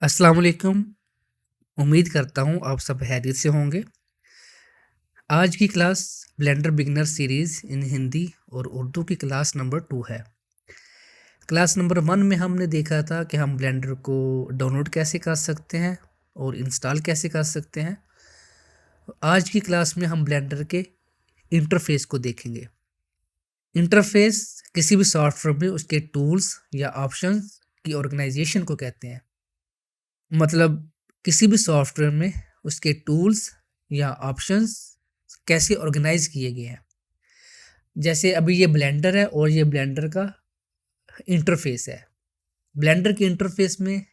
अस्सलाम वालेकुम। उम्मीद करता हूँ आप सब खैरियत से होंगे। आज की क्लास ब्लेंडर बिगिनर सीरीज़ इन हिंदी और उर्दू की क्लास नंबर 2 है। क्लास नंबर 1 में हमने देखा था कि हम ब्लेंडर को डाउनलोड कैसे कर सकते हैं और इंस्टॉल कैसे कर सकते हैं। आज की क्लास में हम ब्लेंडर के इंटरफेस को देखेंगे। इंटरफेस किसी भी सॉफ्टवेयर में उसके टूल्स या ऑप्शंस की ऑर्गेनाइजेशन को कहते हैं। मतलब किसी भी सॉफ्टवेयर में उसके टूल्स या ऑप्शंस कैसे ऑर्गेनाइज किए गए हैं। जैसे अभी ये ब्लेंडर है और ये ब्लेंडर का इंटरफेस है। ब्लेंडर के इंटरफेस में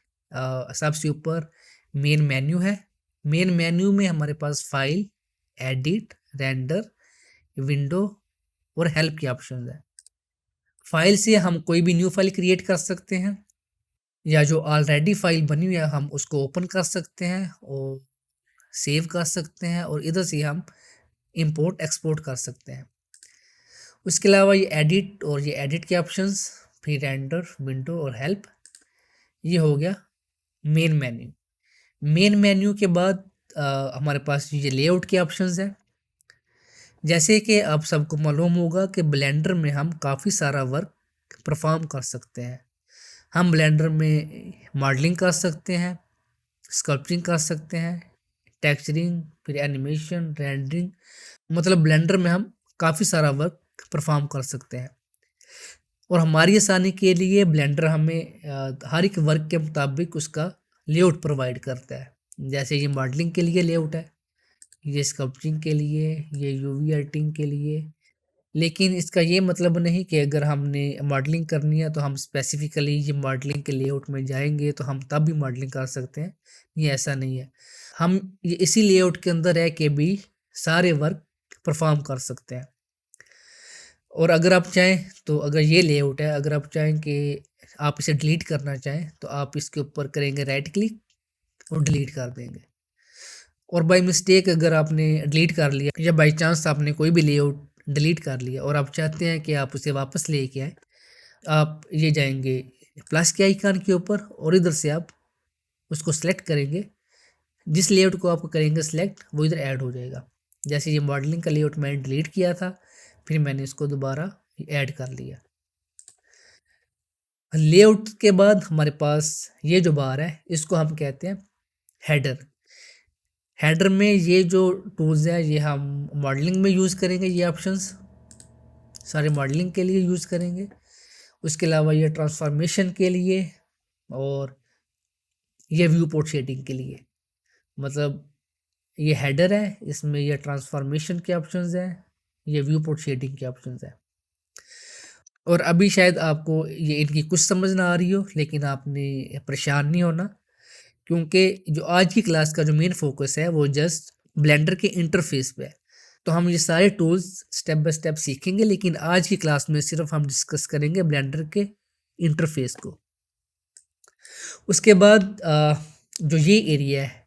सबसे ऊपर मेन मेन्यू है। मेन मेन्यू में हमारे पास फाइल, एडिट, रेंडर, विंडो और हेल्प के ऑप्शन है। फाइल से हम कोई भी न्यू फाइल क्रिएट कर सकते हैं या जो ऑलरेडी फाइल बनी हुई है हम उसको ओपन कर सकते हैं और सेव कर सकते हैं और इधर से हम इंपोर्ट एक्सपोर्ट कर सकते हैं। उसके अलावा ये एडिट और ये एडिट के ऑप्शंस, फिर रेंडर, विंडो और हेल्प, ये हो गया मेन मेन्यू। मेन मेन्यू के बाद हमारे पास ये लेआउट के ऑप्शंस हैं। जैसे कि आप सबको मालूम होगा कि ब्लेंडर में हम काफ़ी सारा वर्क परफॉर्म कर सकते हैं। हम ब्लेंडर में मॉडलिंग कर सकते हैं, स्कल्पचिंग कर सकते हैं, टेक्सचरिंग, फिर एनिमेशन, रेंडरिंग, मतलब ब्लेंडर में हम काफ़ी सारा वर्क परफॉर्म कर सकते हैं। और हमारी आसानी के लिए ब्लेंडर हमें हर एक वर्क के मुताबिक उसका लेआउट प्रोवाइड करता है। जैसे ये मॉडलिंग के लिए लेआउट है, ये स्कल्पचिंग के लिए, ये यूवी एडिटिंग के लिए। लेकिन इसका ये मतलब नहीं कि अगर हमने मॉडलिंग करनी है तो हम स्पेसिफिकली ये मॉडलिंग के लेआउट में जाएंगे तो हम तब भी मॉडलिंग कर सकते हैं। ये ऐसा नहीं है। हम ये इसी लेआउट के अंदर है कि भी सारे वर्क परफॉर्म कर सकते हैं। और अगर आप चाहें तो अगर ये लेआउट है, अगर आप चाहें कि आप इसे डिलीट करना चाहें तो आप इसके ऊपर करेंगे राइट क्लिक और डिलीट कर देंगे। और बाय मिस्टेक अगर आपने डिलीट कर लिया या बाय चांस आपने कोई भी लेआउट डिलीट कर लिया और आप चाहते हैं कि आप उसे वापस लेके आए, आप ये जाएंगे प्लस के आइकन के ऊपर और इधर से आप उसको सेलेक्ट करेंगे। जिस लेआउट को आप करेंगे सेलेक्ट वो इधर ऐड हो जाएगा। जैसे ये मॉडलिंग का लेआउट मैंने डिलीट किया था, फिर मैंने इसको दोबारा ऐड कर लिया। लेआउट के बाद हमारे पास ये जो बार है इसको हम कहते हैं हेडर। हेडर में ये जो टूल्स है ये हम मॉडलिंग में यूज़ करेंगे, ये ऑप्शंस सारे मॉडलिंग के लिए यूज़ करेंगे। उसके अलावा ये ट्रांसफॉर्मेशन के लिए और ये व्यू पोर्ट शेडिंग के लिए। मतलब ये हेडर है, इसमें ये ट्रांसफॉर्मेशन के ऑप्शंस हैं, ये व्यू पोर्ट शेडिंग के ऑप्शंस हैं। और अभी शायद आपको ये इनकी कुछ समझ ना आ रही हो, लेकिन आपने परेशान नहीं होना, क्योंकि जो आज की क्लास का जो मेन फोकस है वो जस्ट ब्लेंडर के इंटरफेस पे है। तो हम ये सारे टूल्स स्टेप बाय स्टेप सीखेंगे, लेकिन आज की क्लास में सिर्फ हम डिस्कस करेंगे ब्लेंडर के इंटरफेस को। उसके बाद जो ये एरिया है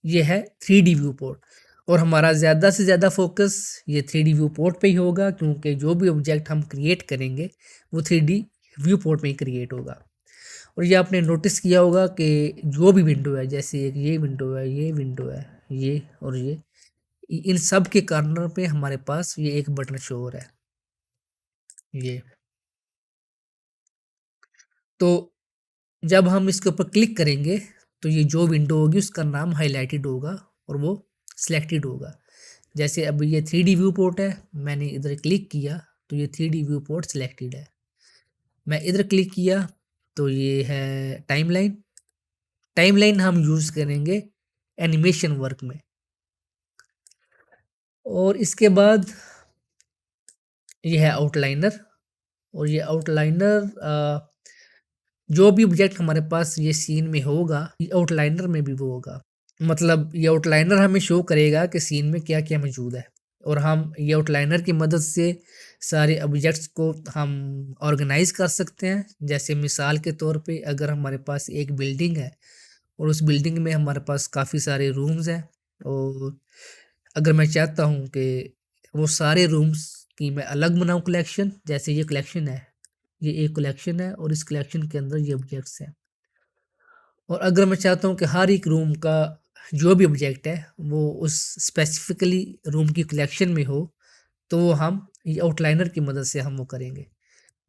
ये है 3D व्यू पोर्ट। और हमारा ज़्यादा से ज़्यादा फोकस ये 3D व्यू पोर्ट पे ही होगा, क्योंकि जो भी ऑब्जेक्ट हम क्रिएट करेंगे वो 3D व्यू पोर्ट में ही क्रिएट होगा। और ये आपने नोटिस किया होगा कि जो भी विंडो है, जैसे एक ये विंडो है, ये विंडो है, ये और ये, इन सब के कॉर्नर पे हमारे पास ये एक बटन शो हो रहा है, ये। तो जब हम इसके ऊपर क्लिक करेंगे तो ये जो विंडो होगी उसका नाम हाईलाइटेड होगा और वो सिलेक्टेड होगा। जैसे अभी ये 3D व्यू पोर्ट है, मैंने इधर क्लिक किया तो ये 3D व्यू पोर्ट सिलेक्टेड है। मैं इधर क्लिक किया तो ये है टाइमलाइन। टाइमलाइन हम यूज़ करेंगे एनिमेशन वर्क में। और इसके बाद ये है आउटलाइनर। और ये आउटलाइनर जो भी ऑब्जेक्ट हमारे पास ये सीन में होगा ये आउटलाइनर में भी वो होगा। मतलब ये आउटलाइनर हमें शो करेगा कि सीन में क्या क्या मौजूद है। और हम ये आउटलाइनर की मदद से सारे ऑब्जेक्ट्स को हम ऑर्गेनाइज कर सकते हैं। जैसे मिसाल के तौर पे अगर हमारे पास एक बिल्डिंग है और उस बिल्डिंग में हमारे पास काफ़ी सारे रूम्स हैं, और अगर मैं चाहता हूँ कि वो सारे रूम्स की मैं अलग बनाऊँ कलेक्शन, जैसे ये कलेक्शन है, ये एक कलेक्शन है और इस कलेक्शन के अंदर ये ऑब्जेक्ट्स हैं, और अगर मैं चाहता हूँ कि हर एक रूम का जो भी ऑब्जेक्ट है वो उस स्पेसिफिकली रूम की कलेक्शन में हो, तो वो हम ये आउटलाइनर की मदद से हम वो करेंगे।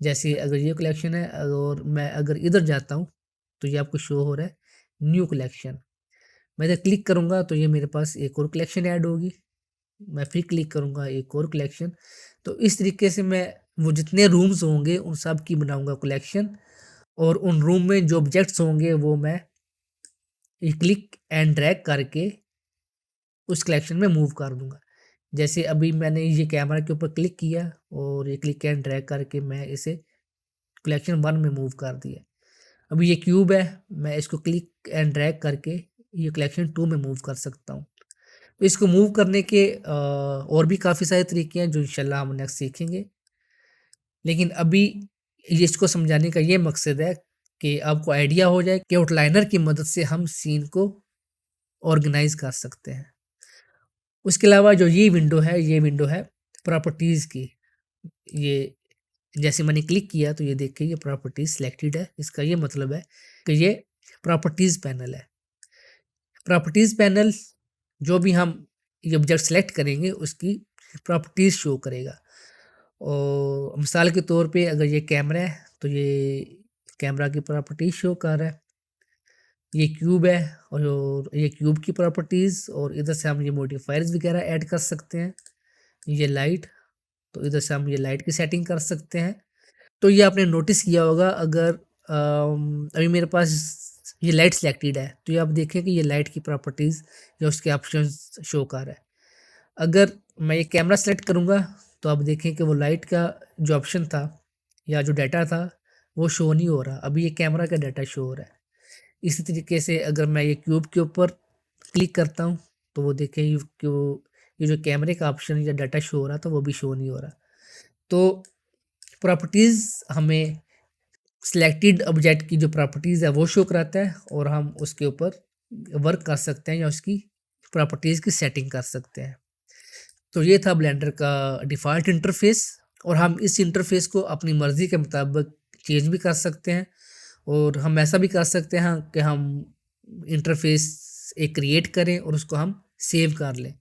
जैसे अगर ये कलेक्शन है और मैं अगर इधर जाता हूँ, तो ये आपको शो हो रहा है न्यू कलेक्शन। मैं इधर क्लिक करूँगा तो ये मेरे पास एक और कलेक्शन ऐड होगी। मैं फिर क्लिक करूँगा, एक और कलेक्शन। तो इस तरीके से मैं वो जितने रूम्स होंगे उन सब की बनाऊँगा कलेक्शन, और उन रूम में जो ऑब्जेक्ट्स होंगे वो मैं ये क्लिक एंड ड्रैग करके उस कलेक्शन में मूव कर दूँगा। जैसे अभी मैंने ये कैमरा के ऊपर क्लिक किया और ये क्लिक एंड ड्रैग करके मैं इसे कलेक्शन 1 में मूव कर दिया। अभी ये क्यूब है, मैं इसको क्लिक एंड ड्रैग करके ये कलेक्शन 2 में मूव कर सकता हूँ। तो इसको मूव करने के और भी काफ़ी सारे तरीके हैं जो इंशाल्लाह हम नेक्स्ट सीखेंगे। लेकिन अभी ये इसको समझाने का ये मकसद है कि आपको आइडिया हो जाए कि आउटलाइनर की मदद से हम सीन को ऑर्गेनाइज़ कर सकते हैं। उसके अलावा जो ये विंडो है प्रॉपर्टीज़ की। ये जैसे मैंने क्लिक किया तो ये देखिए ये प्रॉपर्टीज़ सिलेक्टेड है। इसका ये मतलब है कि ये प्रॉपर्टीज़ पैनल है। प्रॉपर्टीज़ पैनल जो भी हम ये ऑब्जेक्ट सेलेक्ट करेंगे उसकी प्रॉपर्टीज़ शो करेगा। और मिसाल के तौर पे अगर ये कैमरा है तो ये कैमरा की प्रॉपर्टीज़ शो कर रहा है। ये क्यूब है और ये क्यूब की प्रॉपर्टीज़, और इधर से हम ये मॉडिफायर्स वगैरह ऐड कर सकते हैं। ये लाइट, तो इधर से हम ये लाइट की सेटिंग कर सकते हैं। तो ये आपने नोटिस किया होगा अगर अभी मेरे पास ये लाइट सिलेक्टेड है तो ये आप देखें कि ये लाइट की प्रॉपर्टीज़ या उसके ऑप्शंस शो कर रहा है। अगर मैं ये कैमरा सेलेक्ट करूँगा तो आप देखें कि वो लाइट का जो ऑप्शन था या जो डाटा था वो शो नहीं हो रहा, अभी ये कैमरा का डाटा शो हो रहा है। इसी तरीके से अगर मैं ये क्यूब के ऊपर क्लिक करता हूँ तो वो देखें ये जो कैमरे का ऑप्शन या डाटा शो हो रहा था वो भी शो नहीं हो रहा। तो प्रॉपर्टीज़ हमें सिलेक्टेड ऑब्जेक्ट की जो प्रॉपर्टीज़ है वो शो कराता है और हम उसके ऊपर वर्क कर सकते हैं या उसकी प्रॉपर्टीज़ की सेटिंग कर सकते हैं। तो ये था ब्लेंडर का डिफ़ॉल्ट इंटरफ़ेस, और हम इस इंटरफ़ेस को अपनी मर्ज़ी के मुताबिक चेंज भी कर सकते हैं। और हम ऐसा भी कर सकते हैं कि हम इंटरफ़ेस एक क्रिएट करें और उसको हम सेव कर लें,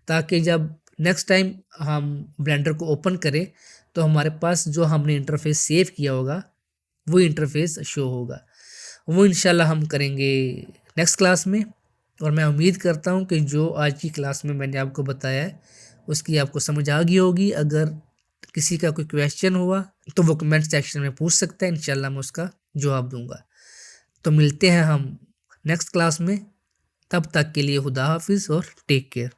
ताकि जब नेक्स्ट टाइम हम ब्लेंडर को ओपन करें तो हमारे पास जो हमने इंटरफ़ेस सेव किया होगा वो इंटरफ़ेस शो होगा। वो इंशाल्लाह हम करेंगे नेक्स्ट क्लास में। और मैं उम्मीद करता हूँ कि जो आज की क्लास में मैंने आपको बताया है उसकी आपको समझ आ गई होगी। अगर किसी का कोई क्वेश्चन हुआ तो वो कमेंट सेक्शन में पूछ सकता है, इंशाल्लाह मैं उसका जवाब दूंगा। तो मिलते हैं हम नेक्स्ट क्लास में, तब तक के लिए खुदा हाफिज़ और टेक केयर।